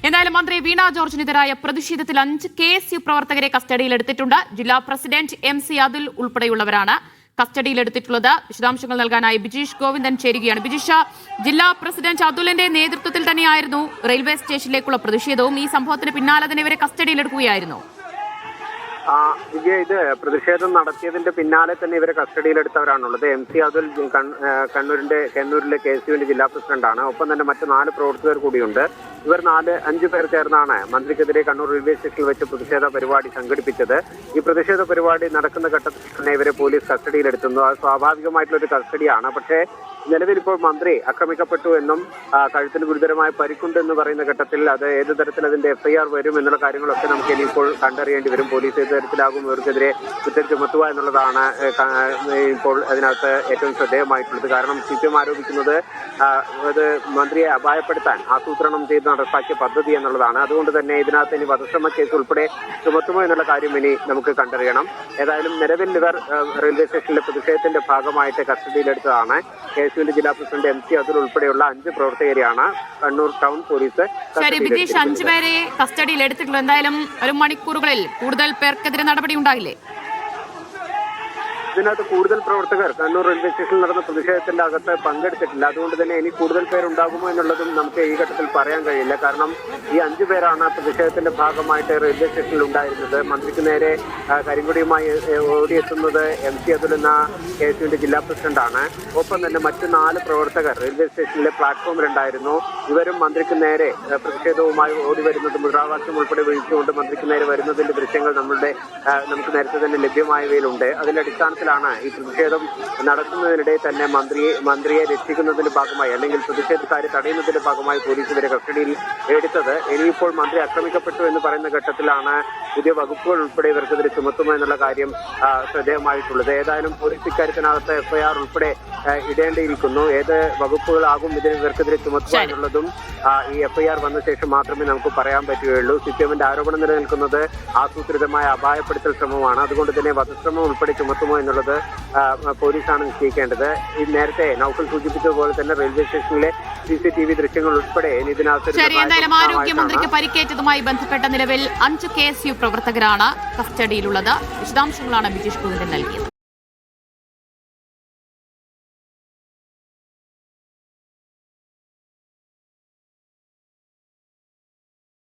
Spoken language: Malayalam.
എന്നാലും മന്ത്രി വീണ ജോർജിനെതിരായ പ്രതിഷേധത്തിൽ 5 KSU പ്രവർത്തകരെ കസ്റ്റഡിയിലെടുത്തിട്ടുണ്ട്. ജില്ലാ പ്രസിഡന്റ് MC അതുൽ ഉൾപ്പെടെയുള്ളവരാണ് കസ്റ്റഡിയിലെടുത്തിട്ടുള്ളത്. വിശദാംശങ്ങൾ നൽകാനായി ബിജീഷ് ഗോവിന്ദൻ ചേരുകയാണ്. ബിജീഷ്, ജില്ലാ പ്രസിഡന്റ് അതുലിന്റെ നേതൃത്വത്തിൽ തന്നെയായിരുന്നു റെയിൽവേ സ്റ്റേഷനിലേക്കുള്ള പ്രതിഷേധവും. ഈ സംഭവത്തിന് പിന്നാലെ തന്നെ ഇവരെ കസ്റ്റഡിയിലെടുക്കുകയായിരുന്നു. വിജയ, ഇത് പ്രതിഷേധം നടത്തിയതിന്റെ പിന്നാലെ തന്നെ ഇവരെ കസ്റ്റഡിയിലെടുത്തവരാണുള്ളത്. MC അതുൽ കണ്ണൂരിലെ KSUവിന്റെ ജില്ലാ പ്രസിഡന്റാണ്. ഒപ്പം തന്നെ മറ്റ് 4 പ്രവർത്തകർ കൂടിയുണ്ട്. ഇവർ 5 പേർ ചേർന്നാണ് മന്ത്രിക്കെതിരെ കണ്ണൂർ റെയിൽവേ സ്റ്റേഷനിൽ വെച്ച് പ്രതിഷേധ പരിപാടി സംഘടിപ്പിച്ചത്. ഈ പ്രതിഷേധ പരിപാടി നടക്കുന്ന ഘട്ടത്തിൽ തന്നെ ഇവരെ പോലീസ് കസ്റ്റഡിയിലെടുത്തുന്നു. അത് സ്വാഭാവികമായിട്ടുള്ളൊരു കസ്റ്റഡിയാണ്. പക്ഷേ നിലവിൽ ഇപ്പോൾ മന്ത്രി ആക്രമിക്കപ്പെട്ടു എന്നും കഴുത്തിന് ഗുരുതരമായ പരിക്കുണ്ട് എന്ന് പറയുന്ന ഘട്ടത്തിൽ അത് ഏത് തരത്തിൽ അതിന്റെ FIR വരും എന്നുള്ള കാര്യങ്ങളൊക്കെ നമുക്ക് ഇനിയിപ്പോൾ കണ്ടറിയേണ്ടി വരും. പോലീസ് ഏത് തരത്തിലാകും ഇവർക്കെതിരെ കുറ്റം ചുമത്തുക എന്നുള്ളതാണ് ഇപ്പോൾ അതിനകത്ത് ഏറ്റവും ശ്രദ്ധേയമായിട്ടുള്ളത്. കാരണം CPM ആരോപിക്കുന്നത് അത് മന്ത്രിയെ അപായപ്പെടുത്താൻ ആസൂത്രണം ചെയ്ത് നടപ്പാക്കിയ പദ്ധതി എന്നുള്ളതാണ്. അതുകൊണ്ട് തന്നെ ഇതിനകത്ത് ഇനി വധശ്രമ കേസ് ഉൾപ്പെടെ ചുമത്തുമോ എന്നുള്ള കാര്യം ഇനി നമുക്ക് കണ്ടറിയണം. ഏതായാലും നിലവിൽ ഇവർ റെയിൽവേ സ്റ്റേഷനിലെ പ്രതിഷേധത്തിന്റെ ഭാഗമായിട്ട് കസ്റ്റഡിയിലെടുത്തതാണ്. KSUവിന്റെ ജില്ലാ പ്രസിഡന്റ് MC അതുൽ ഉൾപ്പെടെയുള്ള 5 പ്രവർത്തകരെയാണ് കണ്ണൂർ ടൗൺ പോലീസ്. ശരി ബിജീഷ്, 5 പേരെ കസ്റ്റഡിയിൽ എടുത്തിട്ടുള്ളൂ. എന്തായാലും ഒരു മണിക്കൂറുകളിൽ കൂടുതൽ പേർക്കെതിരെ നടപടി ഉണ്ടാകില്ലേ? ഇതിനകത്ത് കൂടുതൽ പ്രവർത്തകർ കണ്ണൂർ റെയിൽവേ സ്റ്റേഷനിൽ നടന്ന പ്രതിഷേധത്തിന്റെ അകത്ത് പങ്കെടുത്തിട്ടില്ല. അതുകൊണ്ട് തന്നെ ഇനി കൂടുതൽ പേരുണ്ടാകുമോ എന്നുള്ളതും നമുക്ക് ഈ ഘട്ടത്തിൽ പറയാൻ കഴിയില്ല. കാരണം ഈ 5 പേരാണ് പ്രതിഷേധത്തിന്റെ ഭാഗമായിട്ട് റെയിൽവേ സ്റ്റേഷനിൽ ഉണ്ടായിരുന്നത്. മന്ത്രിക്ക് നേരെ കരിങ്കൊടിയുമായി ഓടിയെത്തുന്നത് MC അതുൽ എന്ന KSUവിന്റെ ജില്ലാ പ്രസിഡന്റാണ്. ഒപ്പം തന്നെ മറ്റ് 4 പ്രവർത്തകർ റെയിൽവേ സ്റ്റേഷനിലെ പ്ലാറ്റ്ഫോമിലുണ്ടായിരുന്നു. ഇവരും മന്ത്രിക്ക് നേരെ പ്രതിഷേധവുമായി ഓടി വരുന്നത് മുദ്രാവാക്യം ഉൾപ്പെടെ വിളിച്ചുകൊണ്ട് മന്ത്രിക്ക് നേരെ വരുന്നതിന്റെ ദൃശ്യങ്ങൾ നമുക്ക് നേരത്തെ തന്നെ ലഭ്യമായവയിലുണ്ട്. അതിന്റെ അടിസ്ഥാനത്തിൽ ഈ പ്രതിഷേധം നടത്തുന്നതിനിടെ തന്നെ മന്ത്രിയെ രക്ഷിക്കുന്നതിന്റെ ഭാഗമായി അല്ലെങ്കിൽ പ്രതിഷേധക്കാരെ തടയുന്നതിന്റെ ഭാഗമായി പോലീസ് ഇവരെ കസ്റ്റഡിയിൽ എടുത്തത്. ഇനിയിപ്പോൾ മന്ത്രി ആക്രമിക്കപ്പെട്ടു എന്ന് പറയുന്ന ഘട്ടത്തിലാണ് പുതിയ വകുപ്പുകൾ ഉൾപ്പെടെ ഇവർക്കെതിരെ ചുമത്തുമോ എന്നുള്ള കാര്യം ശ്രദ്ധേയമായിട്ടുള്ളത്. ഏതായാലും പോലീസ് ഇക്കാര്യത്തിനകത്ത് FIR ഉൾപ്പെടെ ഇടേണ്ടിയിരിക്കുന്നു. ഏത് വകുപ്പുകളാകും ഇവർക്കെതിരെ ചുമത്തുക എന്നുള്ളതും ഈ FIR വന്ന ശേഷം മാത്രമേ നമുക്ക് പറയാൻ പറ്റുകയുള്ളൂ. CPMന്റെ ആരോപണം നിലനിൽക്കുന്നത് ആസൂത്രിതമായ അപായപ്പെടുത്തൽ ശ്രമമാണ്. അതുകൊണ്ട് തന്നെ വധശ്രമം ഉൾപ്പെടെ ചുമത്തുമോ എന്നുള്ളത് പോലീസാണ് നിശ്ചയിക്കേണ്ടത്. ഈ നേരത്തെ നൗഫൽ സൂചിപ്പിച്ചതുപോലെ തന്നെ റെയിൽവേ സ്റ്റേഷനിലെ CCTV ദൃശ്യങ്ങൾ ഉൾപ്പെടെ ഇതിനകത്ത് ആരോഗ്യമന്ത്രിക്ക് പരിക്കേറ്റതുമായി ബന്ധപ്പെട്ട നിലവിൽ 5 KSU പ്രവർത്തകരാണ് കസ്റ്റഡിയിലുള്ളത്. വിശദാംശങ്ങളാണ് ബിജീഷ് ഗോവിന്ദൻ നൽകിയത്.